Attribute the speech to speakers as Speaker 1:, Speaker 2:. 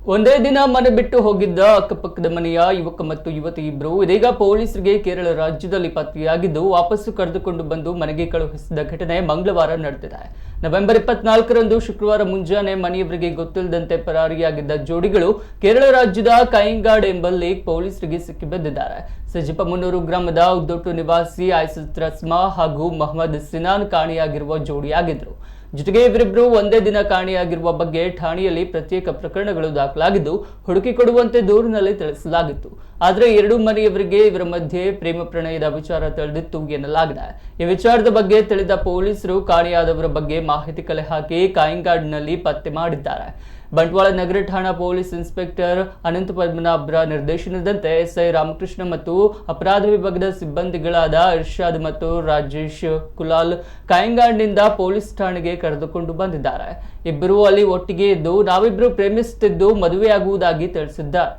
Speaker 1: ಒಂದೇ ದಿನ ಮನೆ ಬಿಟ್ಟು ಹೋಗಿದ್ದ ಅಕ್ಕಪಕ್ಕದ ಮನೆಯ ಯುವಕ ಮತ್ತು ಯುವತಿ ಇಬ್ಬರು ಇದೀಗ ಪೊಲೀಸರಿಗೆ ಕೇರಳ ರಾಜ್ಯದಲ್ಲಿ ಪತ್ತೆಯಾಗಿದ್ದು ವಾಪಸ್ಸು ಕರೆದುಕೊಂಡು ಬಂದು ಮನೆಗೆ ಕಳುಹಿಸಿದ ಘಟನೆ ಮಂಗಳವಾರ ನಡೆದಿದೆ. ನವೆಂಬರ್ 24ರಂದು ಶುಕ್ರವಾರ ಮುಂಜಾನೆ ಮನೆಯವರಿಗೆ ಗೊತ್ತಿಲ್ಲದಂತೆ ಪರಾರಿಯಾಗಿದ್ದ ಜೋಡಿಗಳು ಕೇರಳ ರಾಜ್ಯದ ಕಾಯಿಂಗಾಡ್ ಎಂಬಲ್ಲಿ ಪೊಲೀಸರಿಗೆ ಸಿಕ್ಕಿಬಿದ್ದಿದ್ದಾರೆ. ಸಜಿಪಮುನ್ನೂರು ಗ್ರಾಮದ ಉದ್ದೊಟ್ಟು ನಿವಾಸಿ ಐಸತ್ ರಸ್ಮಾ ಹಾಗೂ ಮೊಹಮ್ಮದ್ ಸಿನಾನ್ ಕಾಣೆಯಾಗಿರುವ ಜೋಡಿಯಾಗಿದ್ರು. ಜೊತೆಗೆ ಇವರಿಬ್ಬರು ಒಂದೇ ದಿನ ಕಾಣೆಯಾಗಿರುವ ಬಗ್ಗೆ ಠಾಣೆಯಲ್ಲಿ ಪ್ರತ್ಯೇಕ ಪ್ರಕರಣಗಳು ದಾಖಲಾಗಿದ್ದು ಹುಡುಕಿ ಕೊಡುವಂತೆ ದೂರಿನಲ್ಲಿ ತಿಳಿಸಲಾಗಿತ್ತು. ಆದರೆ ಎರಡೂ ಮನೆಯವರಿಗೆ ಇವರ ಮಧ್ಯೆ ಪ್ರೇಮ ಪ್ರಣಯದ ವಿಚಾರ ತಿಳಿದಿತ್ತು ಎನ್ನಲಾಗಿದೆ. ಈ ವಿಚಾರದ ಬಗ್ಗೆ ತಿಳಿದ ಪೊಲೀಸರು ಕಾಣೆಯಾದವರ ಬಗ್ಗೆ ಮಾಹಿತಿ ಕಲೆ ಹಾಕಿ ಕಾಯಿಂಗಾಡ್ನಲ್ಲಿ ಪತ್ತೆ ಮಾಡಿದ್ದಾರೆ. ಬಂಟ್ವಾಳ ನಗರ ಠಾಣಾ ಪೊಲೀಸ್ ಇನ್ಸ್ಪೆಕ್ಟರ್ ಅನಂತ ಪದ್ಮನಾಭರ ನಿರ್ದೇಶನದಂತೆ ಎಸ್ಐ ರಾಮಕೃಷ್ಣ ಮತ್ತು ಅಪರಾಧ ವಿಭಾಗದ ಸಿಬ್ಬಂದಿಗಳಾದ ಇರ್ಷಾದ್ ಮತ್ತು ರಾಜೇಶ್ ಕುಲಾಲ್ ಕಾಯಿಂಗಾಡ್ನಿಂದ ಪೊಲೀಸ್ ಠಾಣೆಗೆ ಕರೆದುಕೊಂಡು ಬಂದಿದ್ದಾರೆ. ಇಬ್ಬರು ಅಲ್ಲಿ ಒಟ್ಟಿಗೆ ಇದ್ದು ನಾವಿಬ್ರು ಪ್ರೇಮಿಸುತ್ತಿದ್ದು ಮದುವೆಯಾಗುವುದಾಗಿ ತಿಳಿಸಿದ್ದಾರೆ.